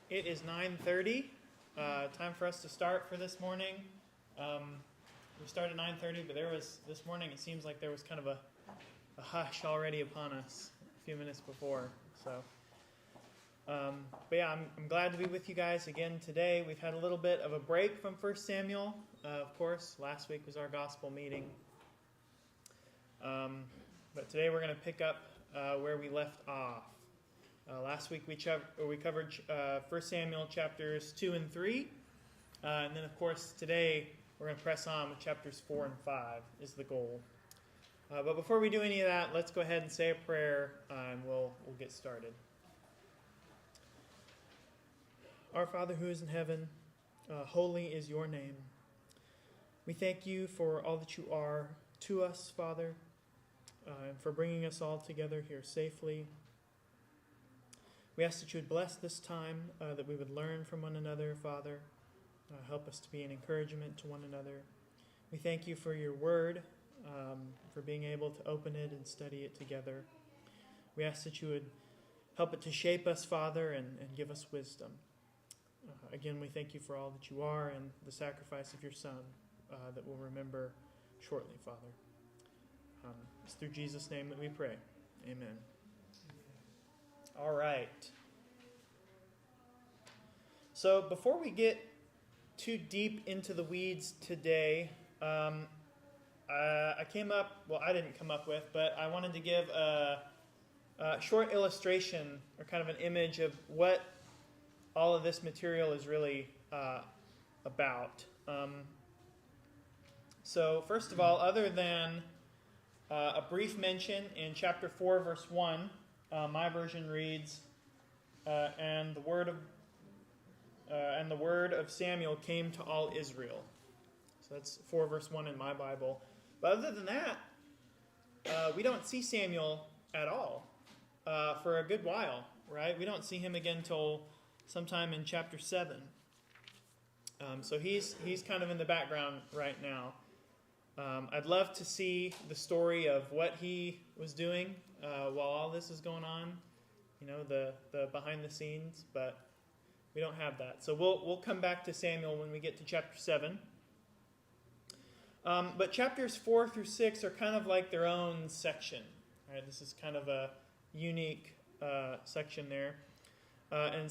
It is 9:30. Time for us to start for this morning. We started at 9:30, but this morning it seems like there was kind of a hush already upon us a few minutes before. But yeah, I'm glad to be with you guys again today. We've had a little bit of a break from 1 Samuel. Of course, last week was our gospel meeting. But today we're going to pick up where we left off. Last week we covered 1 Samuel chapters 2 and 3. And then, of course, today we're going to press on with chapters 4 and 5 is the goal. But before we do any of that, let's go ahead and say a prayer, and we'll get started. Our Father who is in heaven, holy is your name. We thank you for all that you are to us, Father, and for bringing us all together here safely. We ask that you would bless this time, that we would learn from one another, Father. Help us to be an encouragement to one another. We thank you for your word, for being able to open it and study it together. We ask that you would help it to shape us, Father, and give us wisdom. Again, we thank you for all that you are and the sacrifice of your Son that we'll remember shortly, Father. It's through Jesus' name that we pray. Amen. All right. So before we get too deep into the weeds today, I didn't come up with, but I wanted to give a short illustration or kind of an image of what all of this material is really about. So first of all, other than a brief mention in chapter 4, verse 1, my version reads, and the word of Samuel came to all Israel. So that's 4 verse 1 in my Bible. But other than that, we don't see Samuel at all for a good while, right? We don't see him again till sometime in chapter 7. So he's kind of in the background right now. I'd love to see the story of what he was doing while all this is going on, the behind the scenes, but we don't have that. So we'll come back to Samuel when we get to chapter 7. But chapters 4 through 6 are kind of like their own section. Right? This is kind of a unique section there. And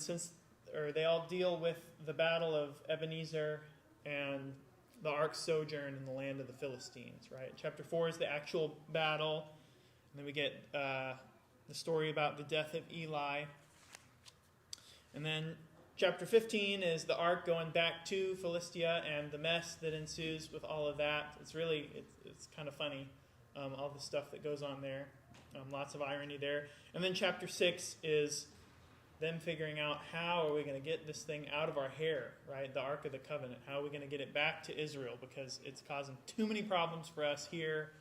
they all deal with the battle of Ebenezer and the ark's sojourn in the land of the Philistines, right? Chapter 4 is the actual battle. And then we get the story about the death of Eli. And then chapter 15 is the ark going back to Philistia and the mess that ensues with all of that. It's kind of funny, all the stuff that goes on there. Lots of irony there. And then chapter 6 is them figuring out how are we going to get this thing out of our hair, right? The Ark of the Covenant. How are we going to get it back to Israel? Because it's causing too many problems for us here.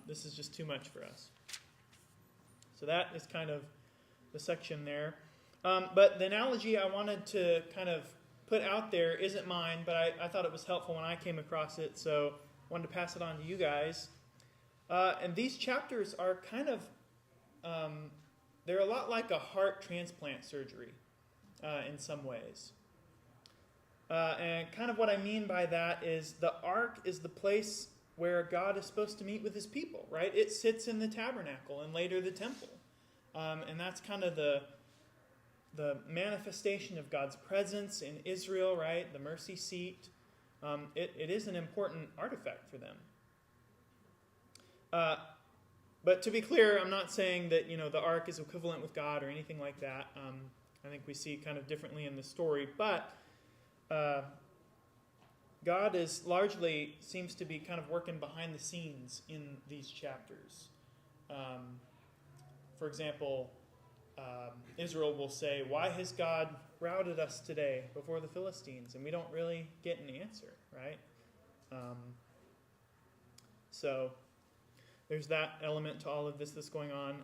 This is just too much for us. So that is kind of the section there. But the analogy I wanted to kind of put out there isn't mine, but I thought it was helpful when I came across it, so I wanted to pass it on to you guys. And these chapters are kind of... they're a lot like a heart transplant surgery in some ways. And kind of what I mean by that is the ark is the place where God is supposed to meet with his people, right? It sits in the tabernacle and later the temple. And that's kind of the manifestation of God's presence in Israel, right? The mercy seat. It is an important artifact for them. But to be clear, I'm not saying that the ark is equivalent with God or anything like that. I think we see kind of differently in the story. But God seems to be kind of working behind the scenes in these chapters. For example, Israel will say, "Why has God routed us today before the Philistines?" And we don't really get an answer, right? So there's that element to all of this that's going on.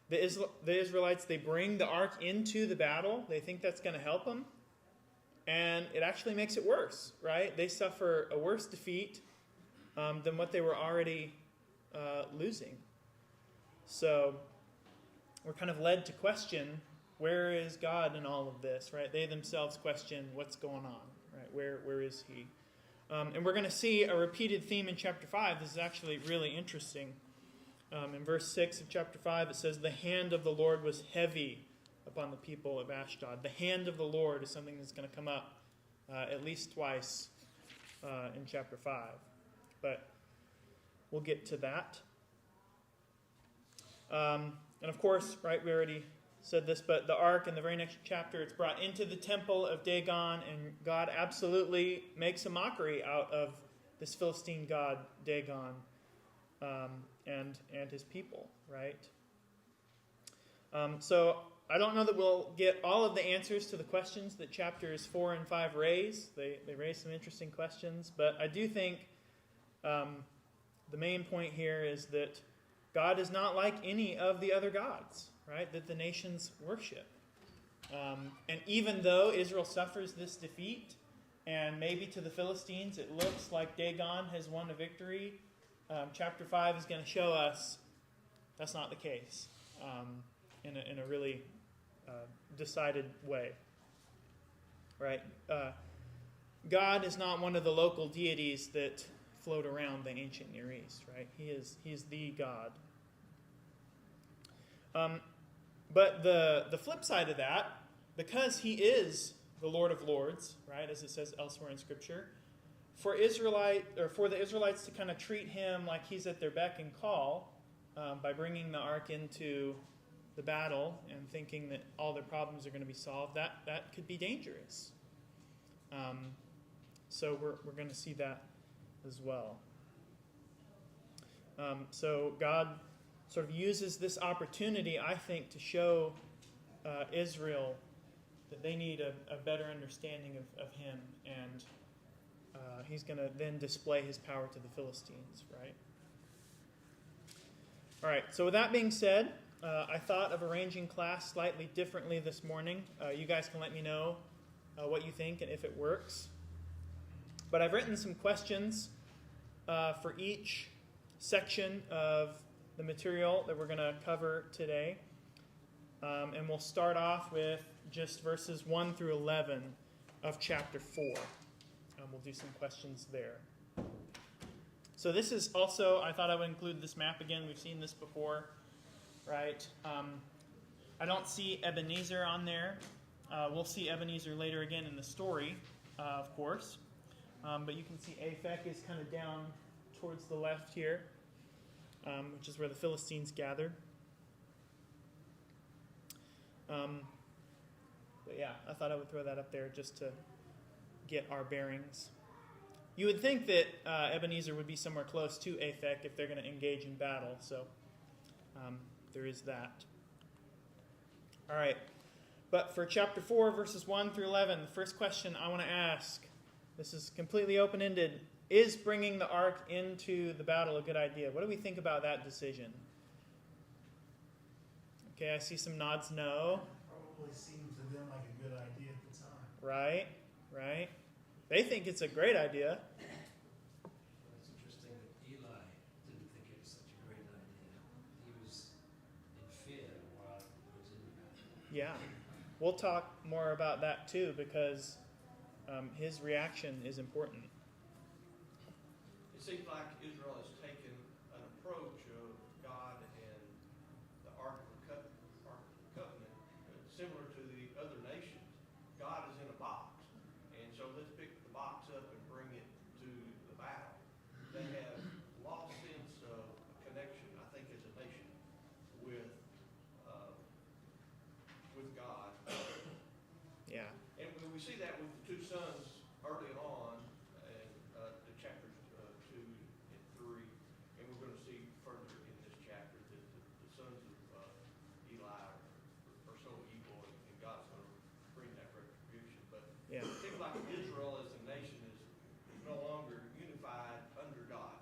The Israelites, they bring the ark into the battle. They think that's going to help them. And it actually makes it worse, right? They suffer a worse defeat than what they were already losing. So we're kind of led to question where is God in all of this, right? They themselves question what's going on, right? Where is he? And we're going to see a repeated theme in chapter 5. This is actually really interesting. In verse 6 of chapter 5, it says, the hand of the Lord was heavy upon the people of Ashdod. The hand of the Lord is something that's going to come up at least twice in chapter 5. But we'll get to that. And of course, right, we already said this, but the ark in the very next chapter, it's brought into the temple of Dagon, and God absolutely makes a mockery out of this Philistine god, Dagon, and his people, right? So I don't know that we'll get all of the answers to the questions that chapters 4 and 5 raise. They raise some interesting questions, but I do think the main point here is that God is not like any of the other gods, right, that the nations worship. And even though Israel suffers this defeat, and maybe to the Philistines it looks like Dagon has won a victory, chapter 5 is going to show us that's not the case in a really decided way. Right? God is not one of the local deities that float around the ancient Near East, right? He is the God. But the flip side of that, because he is the Lord of Lords, right, as it says elsewhere in Scripture, for the Israelites to kind of treat him like he's at their beck and call by bringing the ark into the battle and thinking that all their problems are going to be solved, that could be dangerous. So we're going to see that as well. So God sort of uses this opportunity, I think, to show Israel that they need a better understanding of him, and he's going to then display his power to the Philistines, right? All right, so with that being said, I thought of arranging class slightly differently this morning. You guys can let me know what you think and if it works. But I've written some questions for each section of the material that we're going to cover today. And we'll start off with just verses 1 through 11 of chapter 4. We'll do some questions there. So this is also, I thought I would include this map again. We've seen this before, right? I don't see Ebenezer on there. We'll see Ebenezer later again in the story, of course. But you can see Aphek is kind of down towards the left here, which is where the Philistines gathered. But yeah, I thought I would throw that up there just to get our bearings. You would think that Ebenezer would be somewhere close to Aphek if they're going to engage in battle, so there is that. All right, but for chapter 4, verses 1 through 11, the first question I want to ask, this is completely open-ended, is bringing the ark into the battle a good idea? What do we think about that decision? Okay, I see some nods no. Probably seemed to them like a good idea at the time. Right. They think it's a great idea. It's interesting that Eli didn't think it was such a great idea. He was in fear while he was in the battle. Yeah. We'll talk more about that too, because his reaction is important. It seems like Israel has taken an approach of God and the Ark of the Covenant, similar to the other nations. God is in a box, and so let's pick the box up and bring it to the battle. They have lost sense of connection, I think, as a nation with God. Yeah. And we see that with the two sons early on, and the chapters 2 and 3, and we're going to see further in this chapter that the sons of Eli are so evil, and God's going to bring that retribution. But Yeah. it seems like Israel as a nation is no longer unified under God,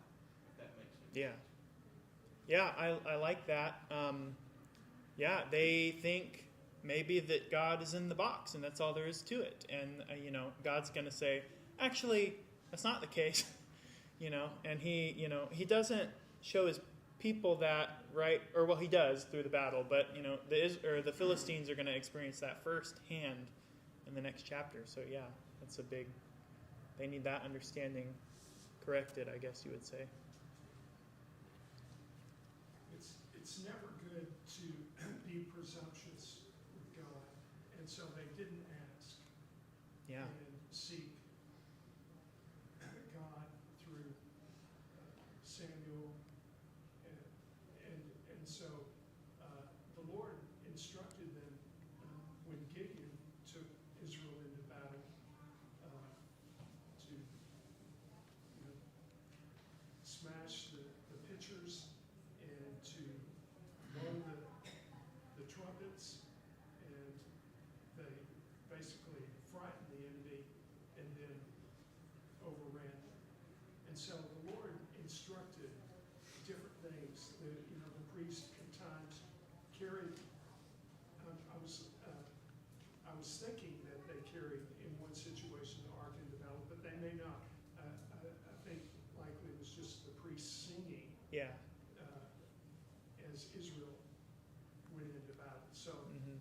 if that makes sense. Yeah, I like that. They think maybe that God is in the box and that's all there is to it. And, God's going to say, actually, that's not the case. And he doesn't show his people that, right, or well, he does through the battle, but the Philistines are going to experience that firsthand in the next chapter. So yeah, that's a big. They need that understanding corrected, I guess you would say. It's never good to be presumptuous with God, and so they didn't ask Yeah. and seek God through Samuel, and so the Lord instructed them when Gideon took Israel into battle to smash the pitchers and to blow the trumpets, and they basically frightened the enemy and then overran them. And so the Lord instructed different things. The priest at times carried. I was thinking that they carried in one situation the ark into battle, but they may not. I think likely it was just the priest singing Yeah. as Israel went into battle. So Mm-hmm.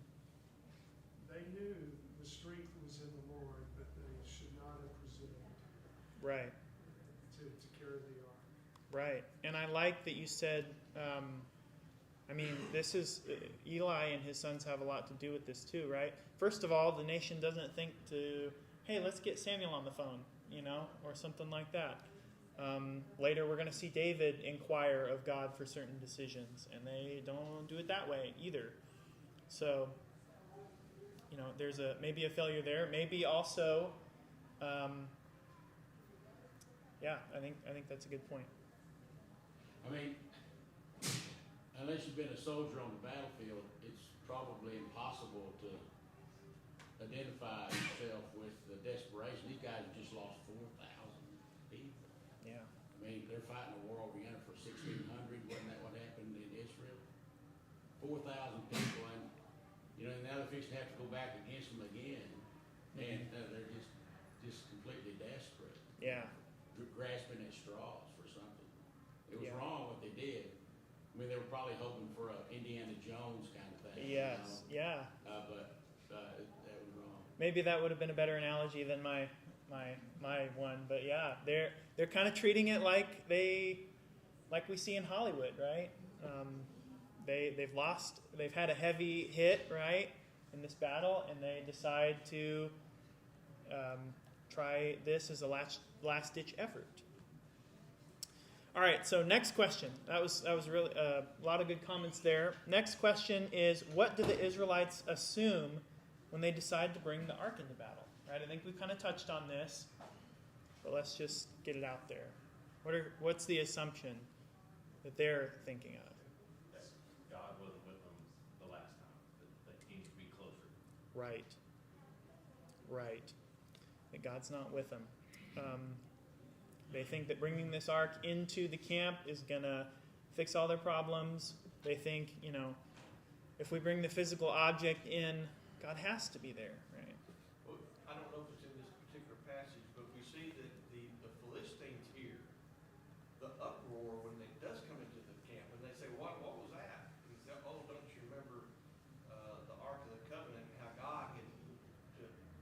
they knew the strength was in the Lord, but they should not have presumed Right. to carry the ark. Right. And I like that you said. This is Eli and his sons have a lot to do with this too, right? First of all, the nation doesn't think to, hey, let's get Samuel on the phone, or something like that. Later, we're going to see David inquire of God for certain decisions, and they don't do it that way either. So, there's maybe a failure there. Maybe also, I think that's a good point. Unless you've been a soldier on the battlefield, it's probably impossible to identify yourself with the desperation. These guys have just lost 4,000 people. Yeah. They're fighting a war over yonder for 1,600. Wasn't that what happened in Israel? 4,000 people, and now they're fixing to have to go back against them again, and they're just completely desperate. Yeah. Grasping at straws for something. It was Yeah. wrong what they did. They were probably hoping for a Indiana Jones kind of thing. Yes. Yeah. But that was wrong. Maybe that would have been a better analogy than my one, but yeah, they're kind of treating it like we see in Hollywood, right? They've had a heavy hit, right, in this battle, and they decide to try this as a last ditch effort. All right, so next question. That was really a lot of good comments there. Next question is, what do the Israelites assume when they decide to bring the ark into battle? Right? I think we kind of touched on this, but let's just get it out there. What's the assumption that they're thinking of? That God wasn't with them the last time. That he needs to be closer. Right. That God's not with them. They think that bringing this ark into the camp is going to fix all their problems. They think, if we bring the physical object in, God has to be there, right? Well, I don't know if it's in this particular passage, but we see that the Philistines here, the uproar when it does come into the camp, and they say, what was that? And he said, oh, don't you remember the Ark of the Covenant, how God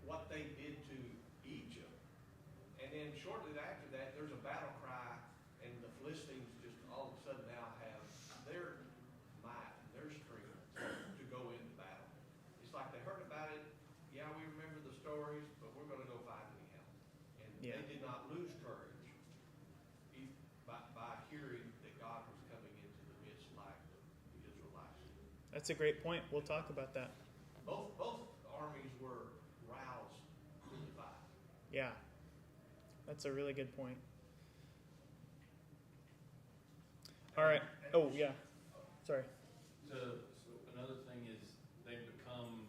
what they did to Egypt? And then shortly after that, there's a battle cry, and the Philistines just all of a sudden now have their might, their strength to go into battle. It's like they heard about it. Yeah, we remember the stories, but we're going to go fight anyhow. And Yeah. they did not lose courage by hearing that God was coming into the midst like the Israelites. That's a great point. We'll talk about that. Both armies were roused to the fight. Yeah. That's a really good point. All right. Oh, yeah. Sorry. So another thing is they've become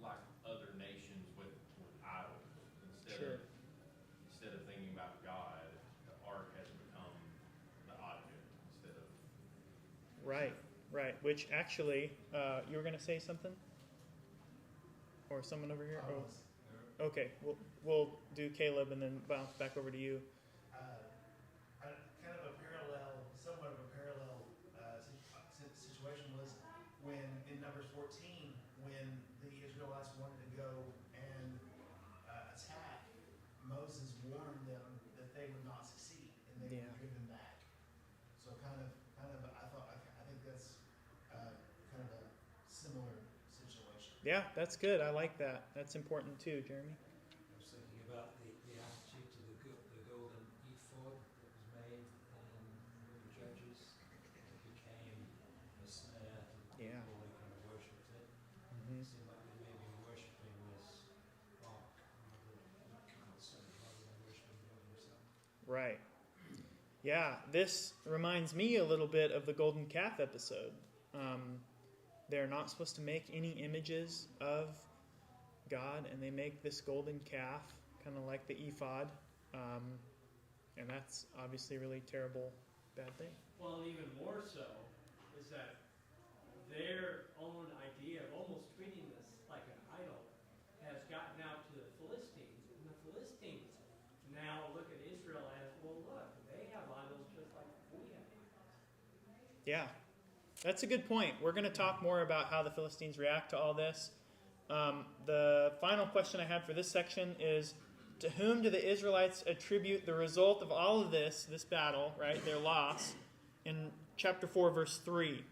like other nations with idols. Instead of thinking about God, the ark has become the object instead of. Right. Which actually, you were going to say something? Or someone over here? Oh. Okay, we'll do Caleb and then bounce back over to you. Kind of a parallel, somewhat of a parallel Numbers 14, when the Israelites wanted to go and attack, Moses warned them that they would not succeed and they would be driven back. So kind of, I think that's kind of a similar situation. Yeah, that's good. I like that. That's important too, Jeremy. I was thinking about the attitude to the golden ephod that was made in the Judges. It became a snare to the Yeah. people. They kind of worshipped it. Mm-hmm. It seemed like they may be worshipping this rock rather than worshipping God himself. Right. Yeah, this reminds me a little bit of the golden calf episode. They're not supposed to make any images of God, and they make this golden calf, kind of like the ephod. And that's obviously a really terrible, bad thing. Well, and even more so is that their own idea of almost treating this like an idol has gotten out to the Philistines. And the Philistines now look at Israel as, well, look, they have idols just like we have. Yeah, that's a good point. We're going to talk more about how the Philistines react to all this. The final question I have for this section is, to whom do the Israelites attribute the result of all of this battle, right, their loss, in chapter 4, verse 3?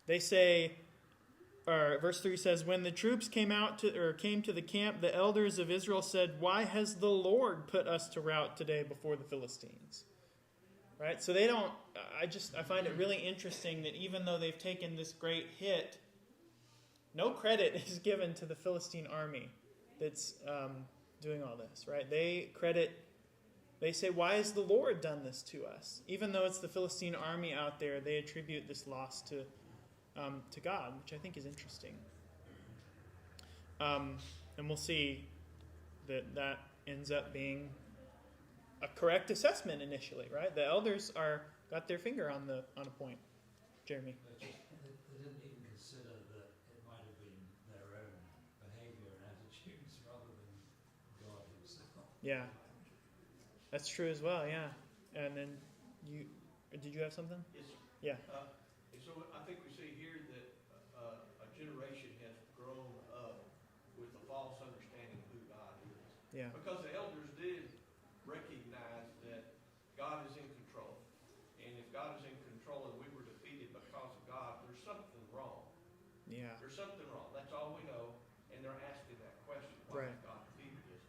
They say, or verse 3 says, when the troops came to the camp, the elders of Israel said, why has the Lord put us to rout today before the Philistines? Right? So they don't, I find it really interesting that even though they've taken this great hit, no credit is given to the Philistine army that's doing all this, right? They say, why has the Lord done this to us? Even though it's the Philistine army out there, they attribute this loss to God, which I think is interesting. And we'll see that ends up being a correct assessment initially, right? The elders got their finger on a point. Jeremy. They didn't even consider that it might have been their own behavior and attitudes rather than God himself. Yeah, that's true as well. Yeah, and then did you have something? Yes, sir. Yeah. And so I think we see here that a generation has grown up with a false understanding of who God is. Yeah. Because the elders did recognize that God is in control. And if God is in control and we were defeated because of God, there's something wrong. Yeah. There's something wrong. That's all we know. And they're asking that question, why has God defeated us?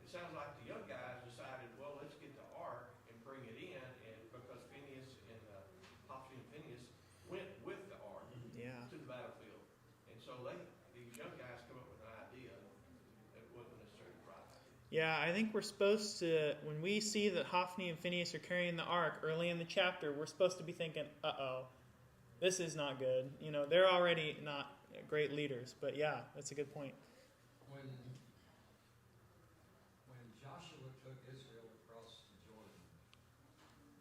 It sounds like the young guys decided, well, let's get the ark and bring it in, and because Phineas and Hophni and Phineas went with the ark Yeah. to the battlefield. And so these young guys come up with an idea that wasn't necessarily right. Yeah, I think we're supposed to, when we see that Hophni and Phineas are carrying the ark early in the chapter, we're supposed to be thinking, uh-oh, this is not good. You know, they're already not great leaders. But yeah, that's a good point. When Joshua took Israel across the Jordan,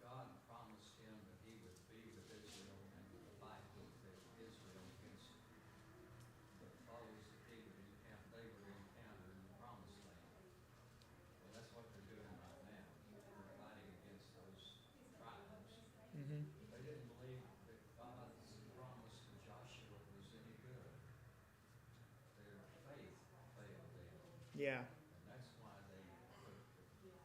God promised him that he would be with Israel and would fight with Israel against the foes that they would encounter in the promised land. Well, that's what they're doing right now. They're fighting against those tribes. Mm-hmm. They didn't believe that God's promise to Joshua was any good. Their faith failed them. Yeah. And that's why they took the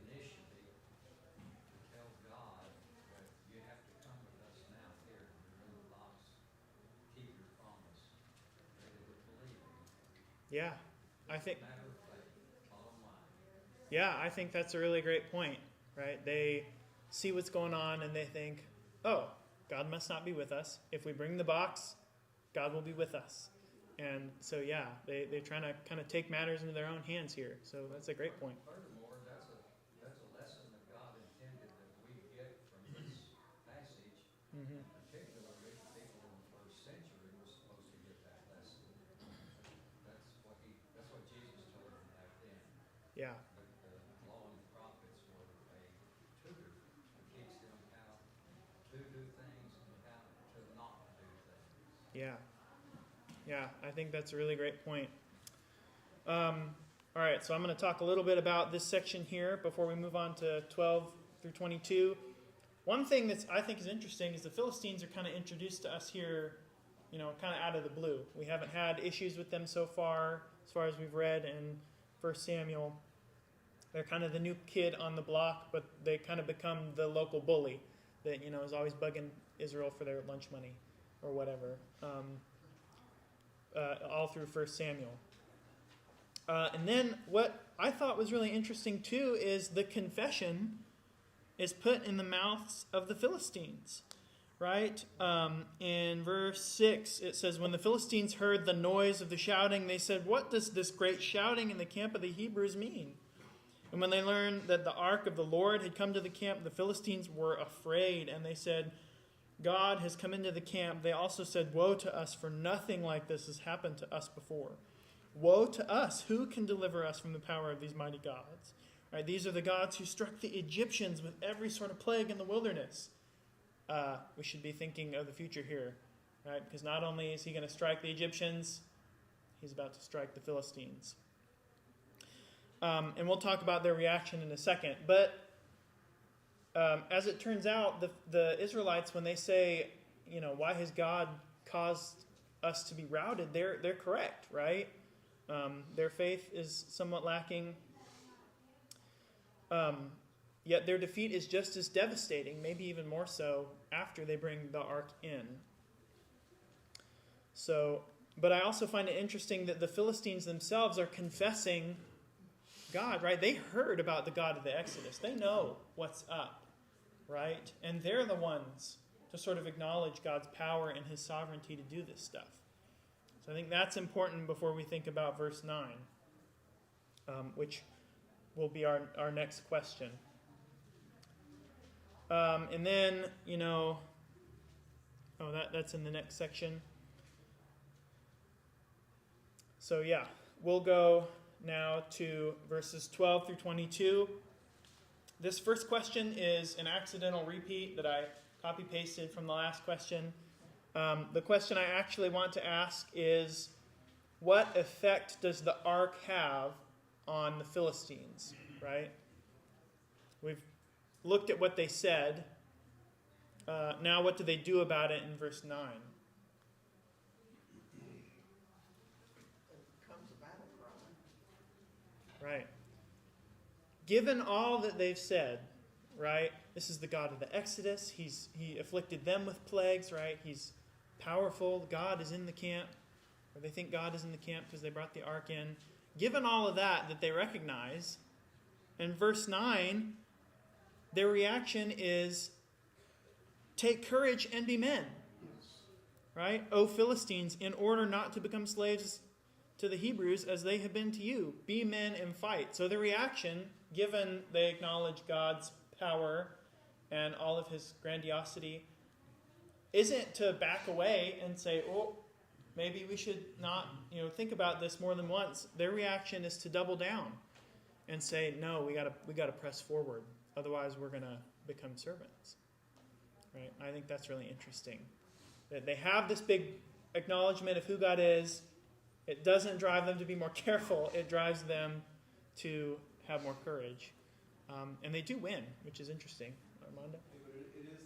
initiative to tell God that you have to come with us now here. You're in the box. Keep your promise. They didn't believe him. Yeah. I think. It's a matter of faith. Bottom line. Yeah, I think that's a really great point, right? They see what's going on and they think, oh, God must not be with us. If we bring the box, God will be with us. And so, yeah, they're trying to kind of take matters into their own hands here. So that's a great point. Furthermore, that's a lesson that God intended that we get from this passage. Mm-hmm. Particularly, people in the first century were supposed to get that lesson. That's what Jesus told them back then. Yeah. But the law and the prophets were a tutor to teach them how to do things and how to not do things. Yeah. Yeah, I think that's a really great point. All right, so I'm going to talk a little bit about this section here before we move on to 12 through 22. One thing that I think is interesting is the Philistines are kind of introduced to us here, kind of out of the blue. We haven't had issues with them so far as we've read in 1 Samuel. They're kind of the new kid on the block, but they kind of become the local bully that, is always bugging Israel for their lunch money or whatever, all through 1 Samuel. And then what I thought was really interesting too is the confession is put in the mouths of the Philistines, right? In verse 6, it says, when the Philistines heard the noise of the shouting, they said, what does this great shouting in the camp of the Hebrews mean? And when they learned that the ark of the Lord had come to the camp, the Philistines were afraid, and they said, God has come into the camp. They also said, woe to us, for nothing like this has happened to us before. Woe to us, who can deliver us from the power of these mighty gods? Right, these are the gods who struck the Egyptians with every sort of plague in the wilderness. We should be thinking of the future here, right? Because not only is he going to strike the Egyptians, he's about to strike the Philistines. And we'll talk about their reaction in a second. But as it turns out, the Israelites, when they say, why has God caused us to be routed, they're correct, right? Their faith is somewhat lacking. Yet their defeat is just as devastating, maybe even more so, after they bring the ark in. But I also find it interesting that the Philistines themselves are confessing God, right? They heard about the God of the Exodus. They know what's up, right? And they're the ones to sort of acknowledge God's power and his sovereignty to do this stuff. So I think that's important before we think about verse 9, which will be our next question. And then, that's in the next section. So yeah, we'll go now to verses 12 through 22. This first question is an accidental repeat that I copy-pasted from the last question. The question I actually want to ask is, what effect does the ark have on the Philistines, right? We've looked at what they said. Now what do they do about it in verse 9? Right. Given all that they've said, right? This is the God of the Exodus. He afflicted them with plagues, right? He's powerful. God is in the camp. Or they think God is in the camp because they brought the ark in. Given all of that they recognize, in verse 9, their reaction is, take courage and be men. Right? O Philistines, in order not to become slaves to the Hebrews as they have been to you. Be men and fight. So the reaction, given they acknowledge God's power and all of his grandiosity, isn't to back away and say, oh, maybe we should not, think about this more than once. Their reaction is to double down and say, no, we got to press forward. Otherwise, we're going to become servants. Right? I think that's really interesting. That they have this big acknowledgement of who God is. It doesn't drive them to be more careful. It drives them to have more courage. And they do win, which is interesting. Armando? But it is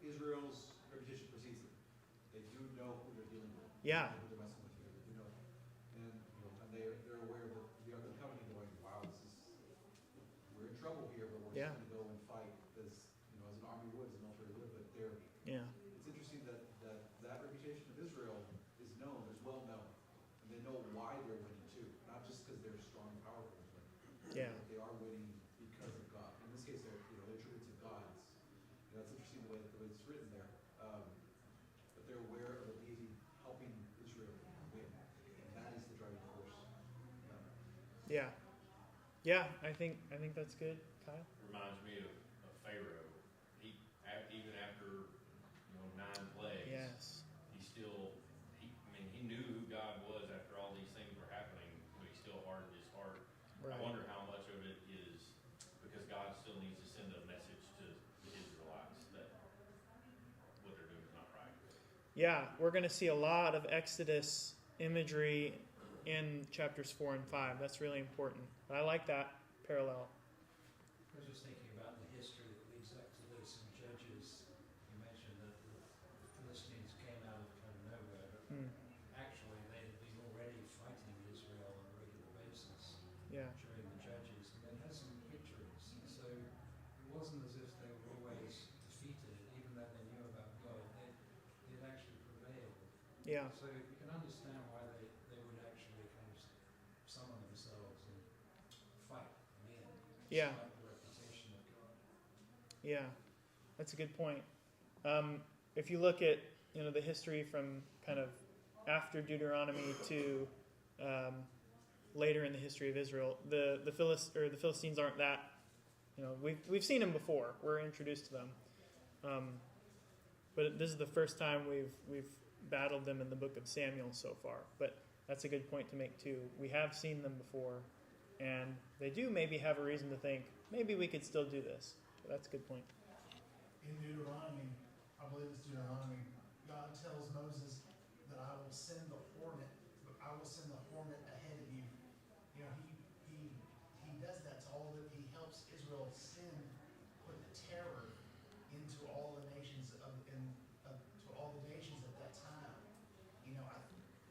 Israel's reputation precedes them. They do know who they're dealing with. Yeah. Who they're messing with here. They do know. And they're aware of the Ark of the Covenant going, wow, we're in trouble here, but we're just going to go and fight as an army would, as a military would. But it's interesting that reputation of Israel is known, is well known. And they know why they're winning too. Not just because they're strong and powerful, but they are winning because of God. In this case, they're tributes of God. It's interesting the way it's written there. But they're aware of the deity helping Israel win. And that is the driving force. Yeah. Yeah, I think that's good. Kyle? Reminds me of Pharaoh. Even after 9 plagues, yes, he knew who God was after all these things were happening, but he still hardened his heart. Right. I wonder how much of it is because God still needs to send a message to the Israelites that what they're doing is not right. Yeah, we're going to see a lot of Exodus imagery in chapters 4 and 5. That's really important. But I like that parallel. I was just thinking about the history that leads up to this in Judges. You mentioned that the Philistines came out of kind of nowhere, but Mm, actually they had been already fighting Israel on a regular basis yeah. during the Judges, and they had some victories. So it wasn't as if they were always defeated, even though they knew about God. They'd actually prevailed. Yeah. So you can understand why they would actually kind of summon themselves and fight again, Yeah. despite the reputation of God. Yeah, that's a good point. If you look at the history from kind of after Deuteronomy to later in the history of Israel, the Philistines aren't that. We've seen them before. We're introduced to them, but this is the first time we've battled them in the book of Samuel so far. But that's a good point to make too. We have seen them before, and they do maybe have a reason to think maybe we could still do this. But that's a good point. In Deuteronomy, I believe it's Deuteronomy, God tells Moses that I will send the hornet ahead of you. He does that to all that. He helps Israel put the terror into all the nations to all the nations at that time.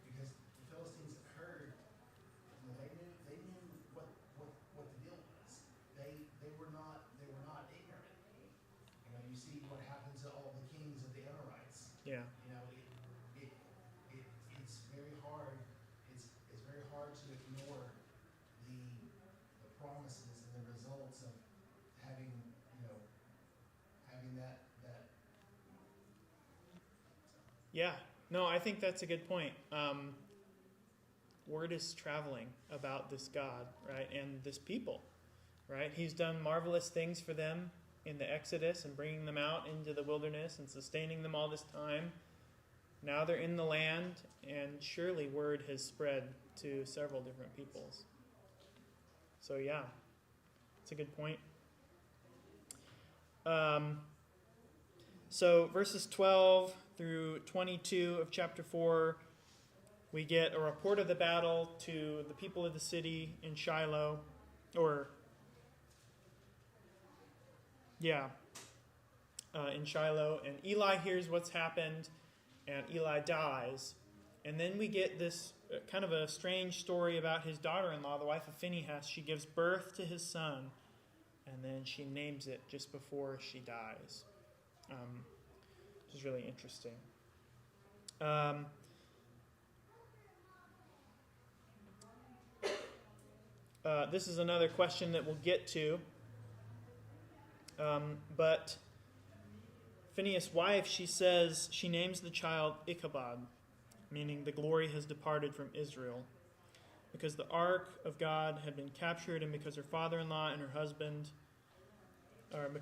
Because the Philistines had heard, they knew what the deal was. They were not ignorant. You see what happened to all the kings of the Amorites. Yeah. It's very hard. It's very hard to ignore the promises and the results of having that. Yeah. No, I think that's a good point. Word is traveling about this God, right, and this people, right? He's done marvelous things for them in the Exodus and bringing them out into the wilderness and sustaining them all this time. Now they're in the land, and surely word has spread to several different peoples. So yeah, it's a good point. So verses 12 through 22 of chapter 4, we get a report of the battle to the people of the city in Shiloh, in Shiloh, and Eli hears what's happened, and Eli dies. And then we get this kind of a strange story about his daughter-in-law, the wife of Phinehas. She gives birth to his son, and then she names it just before she dies, which is really interesting. This is another question that we'll get to. But Phinehas' wife, she names the child Ichabod, meaning the glory has departed from Israel, because the ark of God had been captured, and because of her father-in-law and her husband, and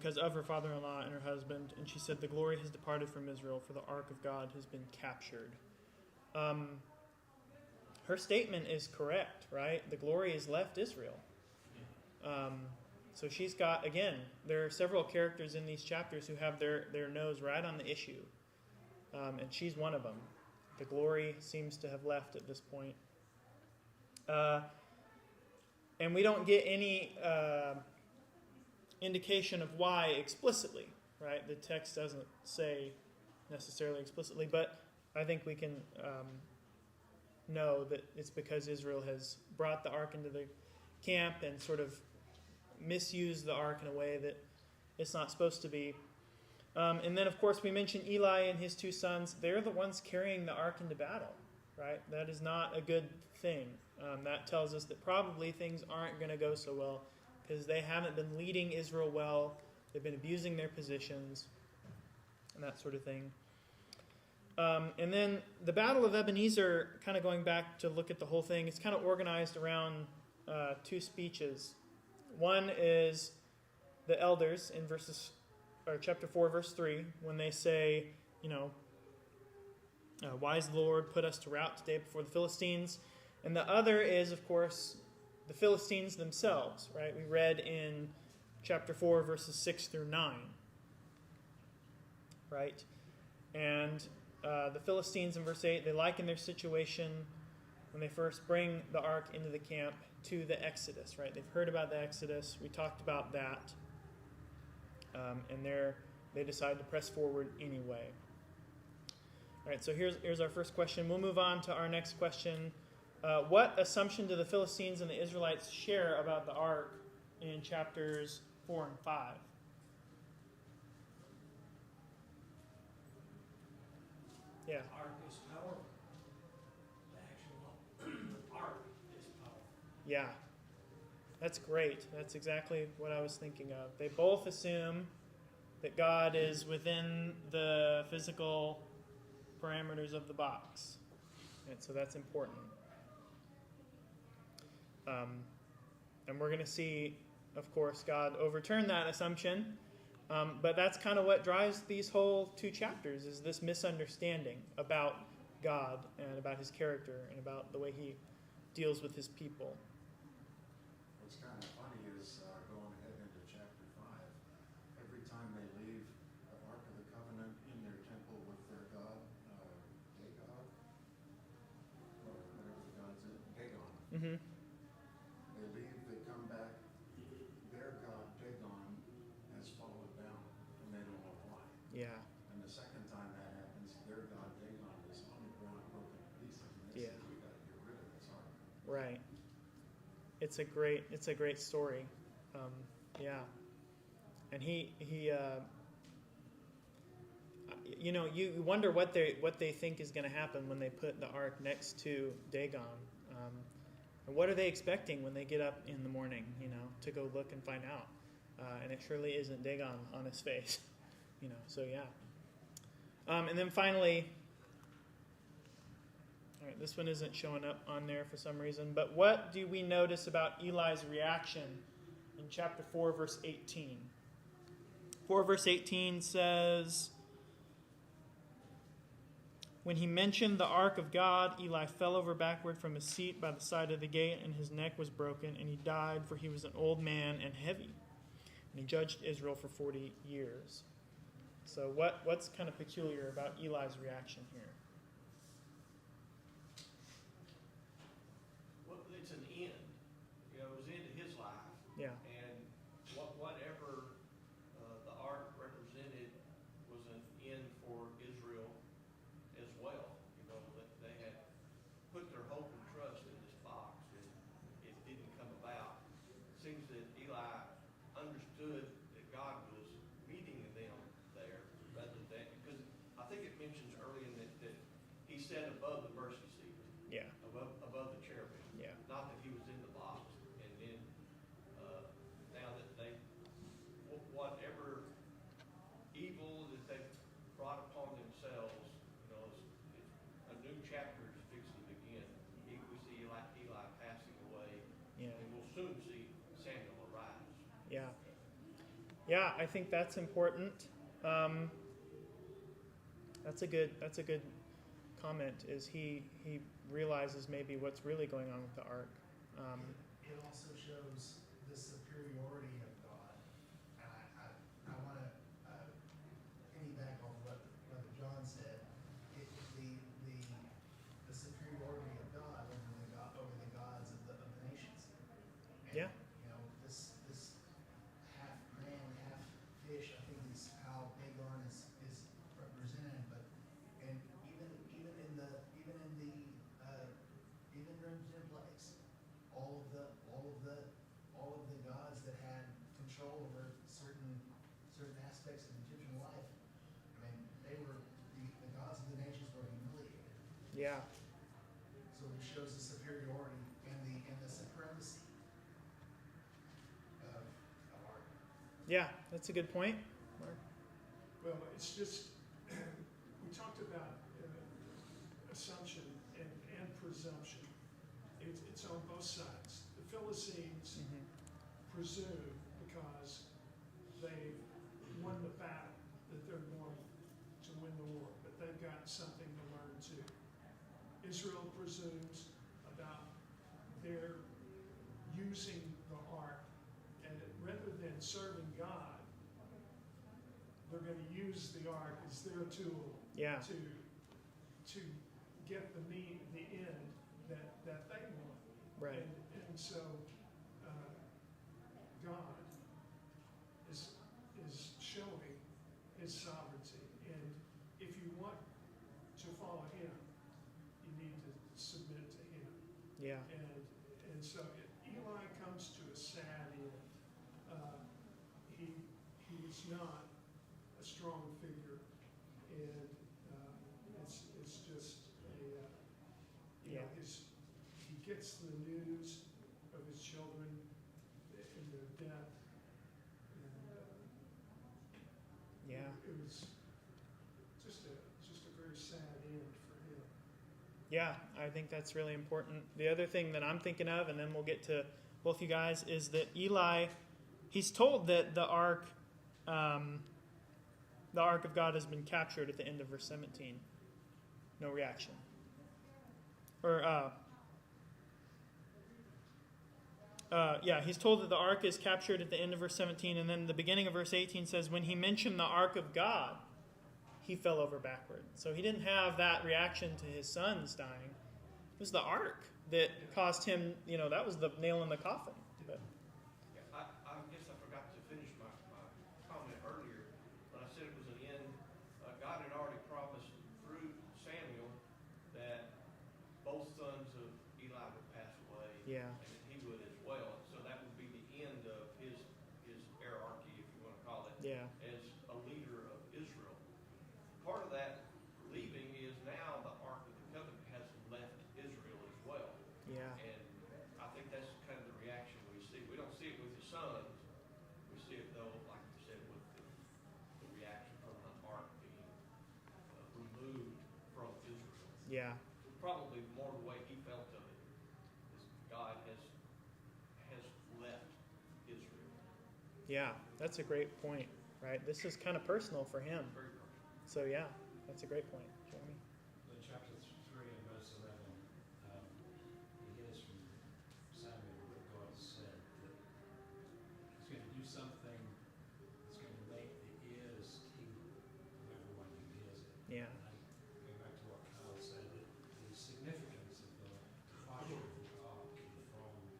she said, the glory has departed from Israel, for the ark of God has been captured. Her statement is correct, right? The glory has left Israel. So she's got, again, there are several characters in these chapters who have their nose right on the issue. And she's one of them. The glory seems to have left at this point. And we don't get any indication of why explicitly, right? The text doesn't say necessarily explicitly, but I think we can know that it's because Israel has brought the ark into the camp and sort of misused the ark in a way that it's not supposed to be. And then, of course, we mentioned Eli and his two sons. They're the ones carrying the ark into battle, right? That is not a good thing. That tells us that probably things aren't going to go so well because they haven't been leading Israel well. They've been abusing their positions and that sort of thing. And then the Battle of Ebenezer, kind of going back to look at the whole thing, it's kind of organized around two speeches. One is the elders in chapter 4, verse 3, when they say, why has the Lord put us to rout today before the Philistines? And the other is, of course, the Philistines themselves, right? We read in chapter 4, verses 6 through 9, right? And the Philistines in verse 8, they liken their situation when they first bring the ark into the camp to the Exodus, right? They've heard about the Exodus. We talked about that. And they decide to press forward anyway. All right, so here's our first question. We'll move on to our next question. What assumption do the Philistines and the Israelites share about the ark in chapters 4 and 5? Yeah. The ark is powerful. The actual ark is powerful. Yeah. That's great. That's exactly what I was thinking of. They both assume that God is within the physical parameters of the box. And so that's important. And we're going to see, of course, God overturn that assumption. But that's kind of what drives these whole 2 chapters, is this misunderstanding about God and about his character and about the way he deals with his people. What's kind of funny is going ahead into chapter 5, every time they leave the Ark of the Covenant in their temple with their god, Dagon, or whatever the god's is, Dagon, Mm-hmm. they leave, they come back, their god, Dagon, has fallen down, and they don't know why. Yeah. And the second time that happens, their god, Dagon, is on the ground broken to pieces, and they Yeah. say, we got to get rid of this Ark. Right. It's a great story. Yeah. And he you wonder what they think is going to happen when they put the ark next to Dagon. And what are they expecting when they get up in the morning, to go look and find out? And it surely isn't Dagon on his face, so yeah. And then finally, all right, this one isn't showing up on there for some reason, but what do we notice about Eli's reaction in chapter 4, verse 18? 4 verse 18 says, when he mentioned the ark of God, Eli fell over backward from his seat by the side of the gate, and his neck was broken, and he died, for he was an old man and heavy. And he judged Israel for 40 years. So what's kind of peculiar about Eli's reaction here? Well, it's an end. It was into his life. Yeah. And whatever the ark represented was an end for Israel as well. They had put their hope and trust in this box, and it didn't come about. It seems that Eli understood that God was meeting them there, rather than, because I think it mentions early in that he sat above the mercy seat. Yeah. Above the cherubim. Yeah. Not that he was in the box. And then now that whatever evil that they brought upon themselves, a new chapter is fixing to begin. We see Eli passing away, Yeah. and we'll soon see Samuel arise. Yeah. Yeah, I think that's important. That's a good comment, is he realizes maybe what's really going on with the ark. It also shows the superiority of God. And I want to piggyback on what Brother John said. The superiority of God over the gods of the nations. And, Yeah. This half man, half fish, I think is how Dagon is represented. But and even in the place, all of the gods that had control over certain aspects of Egyptian life, I mean, they were the gods of the nations were humiliated. Yeah. So it shows the superiority and the supremacy of art. Yeah, that's a good point. Mark? Well, it's just, we talked about assumption and presumption. It's on both sides. The Philistines presume because they've won the battle that they're going to win the war, but they've got something to learn too. Israel presumes about their using the ark, and rather than serving God, they're going to use the ark as their tool Yeah. to get the end that that they want. Right. And so, God is showing his sovereignty. And if you want to follow him, you need to submit to him. Yeah. And so Eli comes to a sad end. He was not a strong figure, and it's just Yeah. He gets the news of his children and their death, and Yeah. it was just a very sad end for him. Yeah, I think that's really important. The other thing that I'm thinking of, and then we'll get to both you guys, is that Eli, he's told that the ark of God has been captured at the end of verse 17. No reaction. Or, he's told that the ark is captured at the end of verse 17, and then the beginning of verse 18 says, when he mentioned the ark of God, he fell over backward. So he didn't have that reaction to his sons dying. It was the ark that caused him, that was the nail in the coffin. But I guess I forgot to finish my comment earlier when I said it was an end. God had already promised through Samuel that both sons of Eli would pass away. Yeah. And that he would as well. So that would be the end of his hierarchy, if you want to call it, yeah, as a leader of Israel. Part of that leaving is now the Ark of the Covenant has left Israel as well. yeah, And I think that's kind of the reaction we see. We don't see it with his sons. We see it, though, like you said, with the reaction from the ark being removed from Israel. yeah, Probably more the way he felt of it is God has left Israel. yeah. That's a great point, right? This is kind of personal for him. Very personal. So, yeah, that's a great point, Jeremy. In chapter 3 and verse 11, he hears from Samuel that God said that he's going to do something that's going to make the ears tingle of everyone who hears it. Yeah, And going back to what Carl said, that the significance of the departure of the ark from the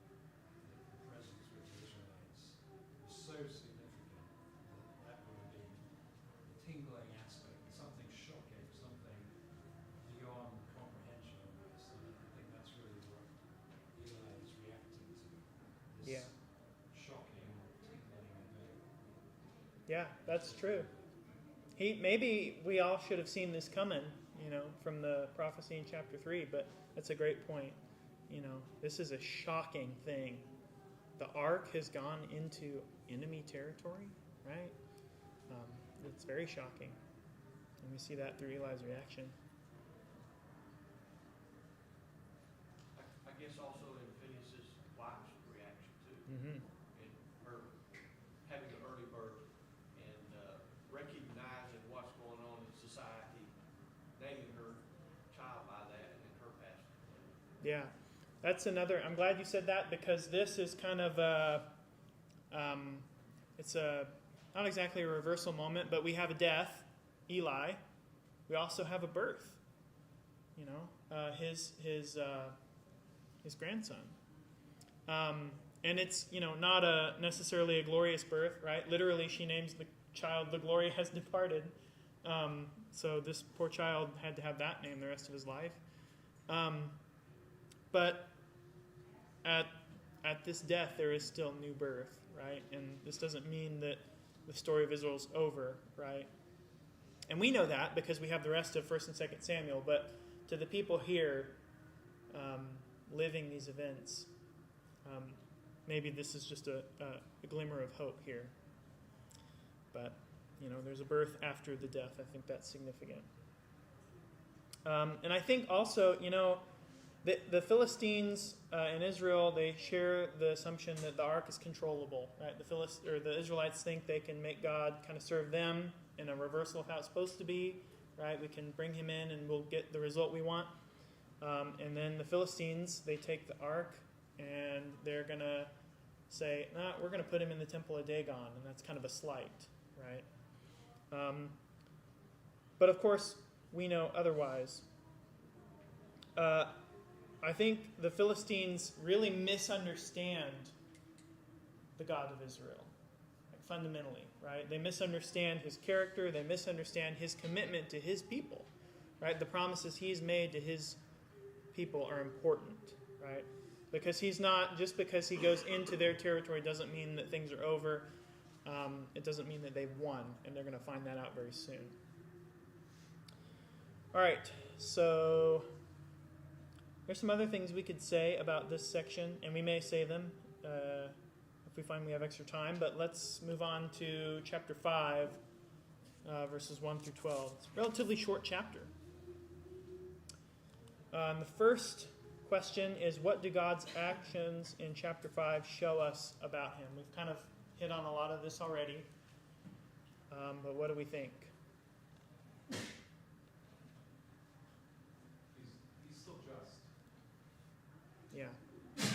presence with the Israelites was so significant that would have been the tingling aspect, something shocking, something beyond comprehension almost. And I think that's really what Eli is reacting to. This Yeah. shocking, tingling event. yeah, that's true. Maybe we all should have seen this coming, from the prophecy in chapter 3, but that's a great point. This is a shocking thing. The ark has gone into enemy territory, right? It's very shocking. And we see that through Eli's reaction. I guess also in Phineas's wife's reaction too, Mm-hmm. in her having an early birth and recognizing what's going on in society, naming her child by that, and then her passing away. Yeah, that's another. I'm glad you said that because this is kind of it's not exactly a reversal moment, but we have a death, Eli. We also have a birth. His grandson. And it's not necessarily a glorious birth, right? Literally, she names the child "the glory has departed." So this poor child had to have that name the rest of his life. But at this death, there is still new birth, right? And this doesn't mean that the story of Israel's over, right? And we know that because we have the rest of 1st and 2nd Samuel. But to the people here living these events, maybe this is just a glimmer of hope here. But, there's a birth after the death. I think that's significant. And I think also, the Philistines in Israel, they share the assumption that the ark is controllable. Right? The Israelites think they can make God kind of serve them in a reversal of how it's supposed to be. Right? We can bring him in and we'll get the result we want. And then the Philistines, they take the ark and they're going to say, we're going to put him in the temple of Dagon. And that's kind of a slight. Right? But of course, we know otherwise. I think the Philistines really misunderstand the God of Israel, like fundamentally, right? They misunderstand his character. They misunderstand his commitment to his people, right? The promises he's made to his people are important, right? Because he's not, just because he goes into their territory doesn't mean that things are over. It doesn't mean that they've won, and they're going to find that out very soon. All right, so there's some other things we could say about this section, and we may say them if we find we have extra time, but let's move on to chapter 5, verses 1 through 12. It's a relatively short chapter. The first question is, what do God's actions in chapter 5 show us about him? We've kind of hit on a lot of this already, but what do we think? He's still just. Yeah. As to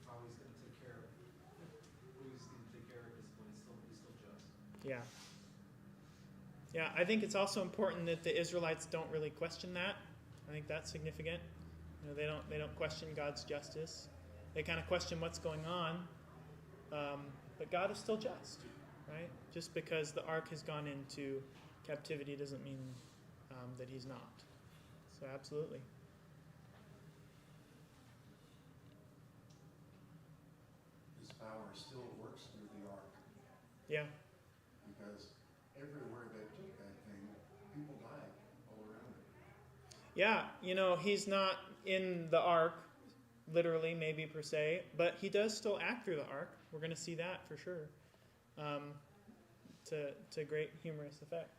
how he's going to take care of who he's going to take care of is when he's still just. Yeah. Yeah, I think it's also important that the Israelites don't really question that. I think that's significant. You know, they don't question God's justice. They kind of question what's going on. But God is still just, right? Just because the ark has gone into captivity doesn't mean that he's not. So absolutely. His power still works through the ark, Yeah. because everywhere they took that thing, people died all around it. Yeah, you know, he's not in the ark, literally, maybe per se, but he does still act through the ark. We're going to see that for sure, to great humorous effect.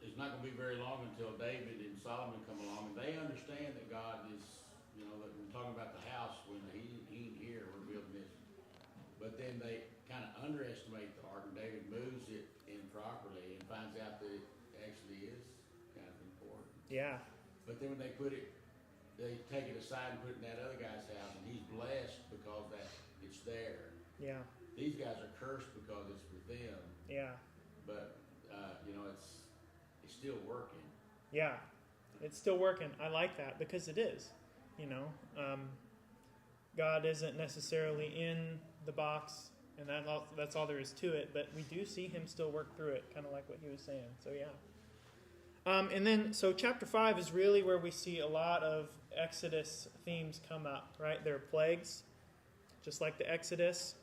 It's not going to be very long until David and Solomon come along, and they understand that God is, you know, that we're talking about the house when he ain't here, we're building this. But then they kind of underestimate the ark, and David moves it improperly and finds out that it actually is kind of important. Yeah. But then when they put it, they take it aside and put it in that other guy's house, and he's blessed because that it's there. Yeah. These guys are cursed because it's with them. Yeah. But you know, it's still working. Yeah. It's still working. I like that because it is. You know, God isn't necessarily in the box, and that's all there is to it. But we do see him still work through it, kind of like what he was saying. So yeah. And then, so chapter 5 is really where we see a lot of Exodus themes come up, right? There are plagues, just like the Exodus.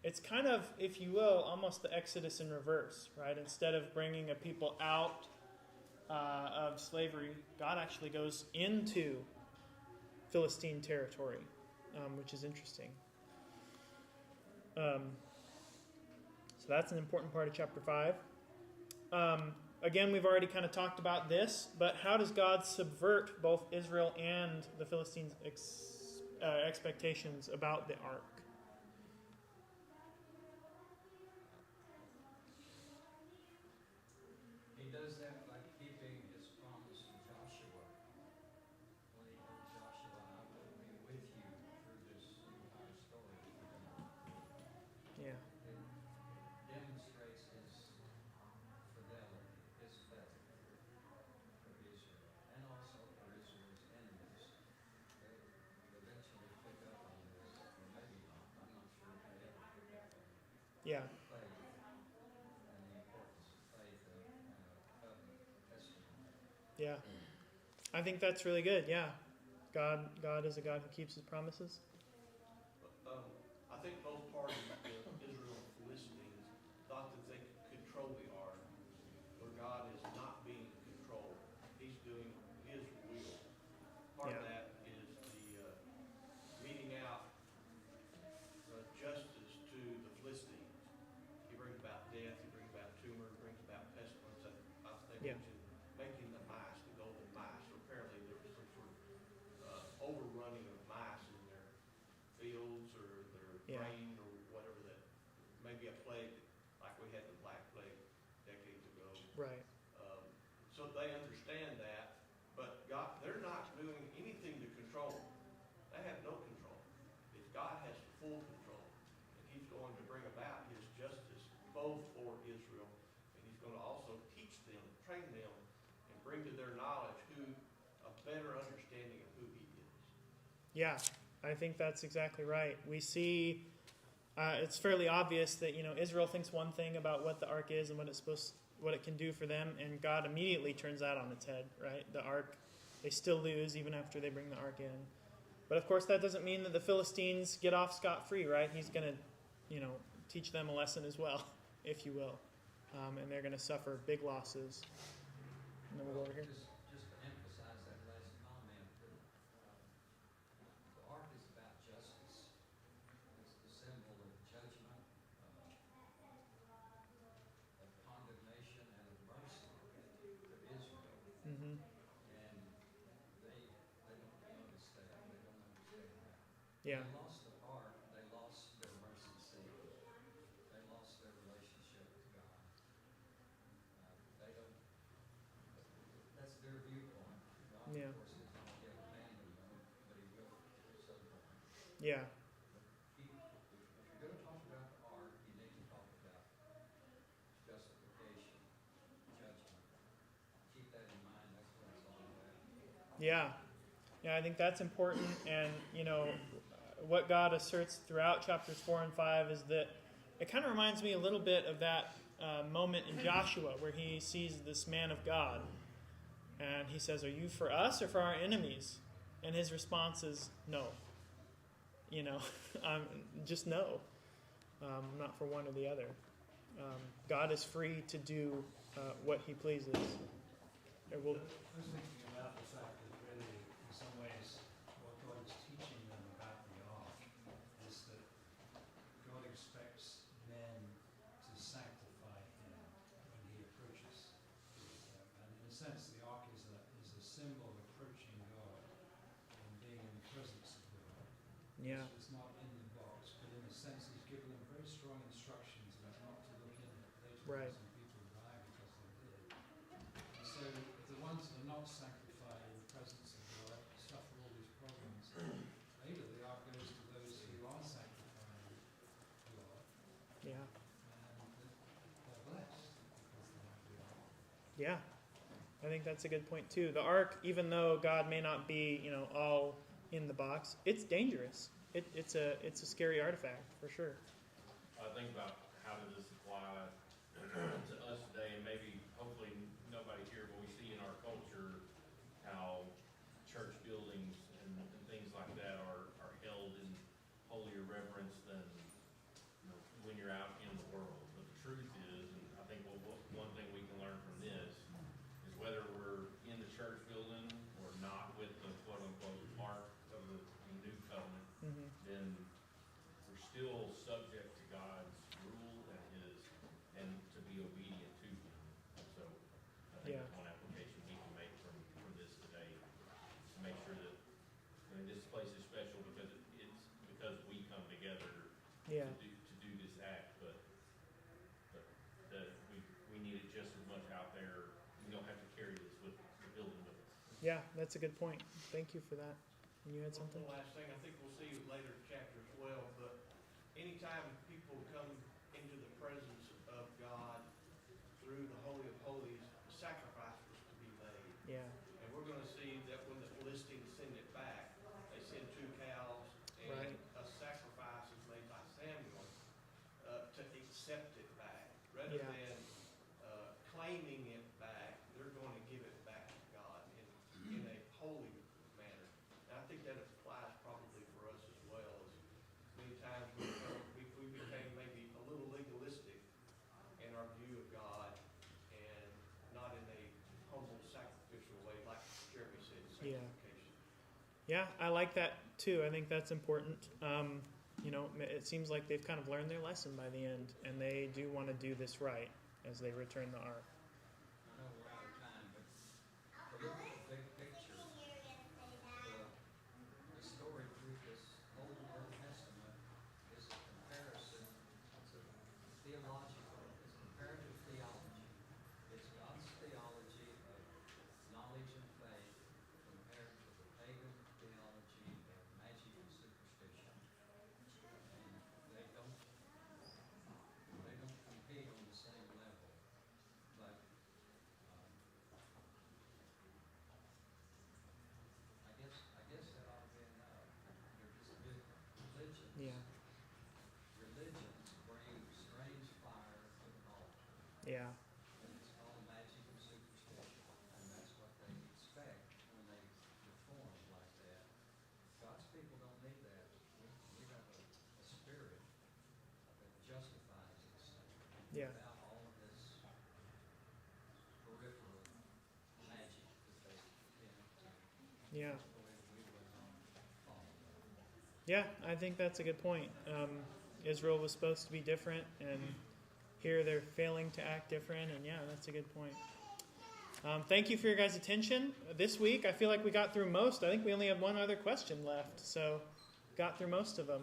It's kind of, if you will, almost the Exodus in reverse, right? Instead of bringing a people out of slavery, God actually goes into Philistine territory, which is interesting. So that's an important part of chapter 5. Again, we've already kind of talked about this, but how does God subvert both Israel and the Philistines' expectations about the ark? He does that by keeping his promise to Joshua. When he told Joshua, I will be with you through this entire story. Yeah. It demonstrates his fidelity, his faith for Israel, and also for Israel's enemies. They eventually pick up on this, or maybe not. I'm not sure if they ever pick up on Yeah. faith and the importance of faith and covenant testimony. Yeah. I think that's really good. Yeah. God is a God who keeps his promises. I think both parties, Israel and Philistines, thought that they could control the ark, where God is not being in control. He's doing his will. Part of that is the meting out justice to the Philistines. He brings about death, he brings about tumor, he brings about pestilence. I think Yeah. making the mice, the golden mice. So apparently there was some sort of overrunning of mice in their fields or their Yeah. grain or whatever, that maybe a plague like we had the Black Plague decades ago. Right. So they understand that, but God, they're not doing anything to control them. They have no control. If God has full control, and he's going to bring about his justice both for Israel, and he's going to also teach them, train them, and bring to their knowledge a better understanding of who he is. Yeah, I think that's exactly right. We see it's fairly obvious that Israel thinks one thing about what the ark is and what it can do for them, and God immediately turns that on its head. Right, the ark, they still lose even after they bring the ark in. But of course, that doesn't mean that the Philistines get off scot-free. Right, He's going to teach them a lesson as well, if you will, and they're going to suffer big losses. And then we'll go over here. Just to emphasize that last comment, that the ark is about justice. It's the symbol of judgment, of condemnation, and of mercy to Israel. Mm-hmm. And they don't notice that. They don't understand that. Yeah. They lost the ark. They lost their mercy seat. They lost their relationship with God. They don't. That's their viewpoint. God, Yeah. of course, is not yet abandoned them, but He will at some point. Yeah. If you're going to talk about the ark, you need to talk about justification, judgment. Keep that in mind. That's what it's all about. Yeah. Yeah, I think that's important. And, what God asserts throughout chapters 4 and 5 is that it kind of reminds me a little bit of that moment in Joshua where he sees this man of God. And he says, "Are you for us or for our enemies?" And his response is, "No." I'm just no. Not for one or the other. God is free to do what He pleases. I was thinking about the fact that really, in some ways, what God is teaching them about the ark is that God expects men to sanctify Him when He approaches. And in a sense, the ark is a symbol of approaching God and being in the presence of God. Yeah. So it's not in the box, but in a sense, He's given them very strong instructions about not to look in it. Later, Right. some people die because they did. And so, if the ones that are not sanctified in the presence of God suffer all these problems, later the ark goes to those who are sanctifying God, Yeah. and they're blessed because they have the ark. Yeah. I think that's a good point too. The ark, even though God may not be, all in the box, it's dangerous. It's a scary artifact for sure. I think about how does this apply to us today, and maybe, hopefully, nobody here, but we see in our culture how church buildings and things like that are held in holier reverence than when you're out in the world. But the truth is, and I think one thing we can learn from this is whether we're in the church building or not with the quote-unquote mark of the new covenant, Mm-hmm. then we're still subject to God's rule and to be obedient to Him. And so I think Yeah. that's one application we can make from this today, to make sure that this place is special because it's because we come together Yeah. to do this act, but we need it just as much out there. We don't have to carry this with the building with us. Yeah, that's a good point. Thank you for that. And you had something? One last thing, I think we'll see later in chapter 12, but anytime people come into the presence of God through the Holy of Holies, the sacrifice was to be made. Yeah. And we're going to see that when the Philistines send it back, they send 2 cows, and Right. a sacrifice is made by Samuel to accept it back. Rather Yeah. than claiming it back, they're going to give it back to God in a holy manner. And I think that applies probably for us as well. As many times we became maybe a little legalistic in our view of God, and not in a humble, sacrificial way, like Jeremy said, Yeah. sanctification. Yeah, I like that too. I think that's important. It seems like they've kind of learned their lesson by the end, and they do want to do this right as they return the ark. I know we're out of time, but to look at the big picture, the story through this whole Old Testament is a comparison. It's a theological, it's comparative theology. It's God's theology of knowledge and faith compared to the pagan theology of magic and superstition. And they don't compete on the same level. But Yeah. And it's all magic and superstition, and that's what they expect when they perform like that. God's people don't need that. We have a spirit that justifies us Yeah. without all of this peripheral magic that they tend to. Yeah. That's the way we would follow. Yeah, I think that's a good point. Israel was supposed to be different, and here they're failing to act different, and yeah, that's a good point. Thank you for your guys' attention. This week, I feel like we got through most. I think we only have one other question left, so got through most of them.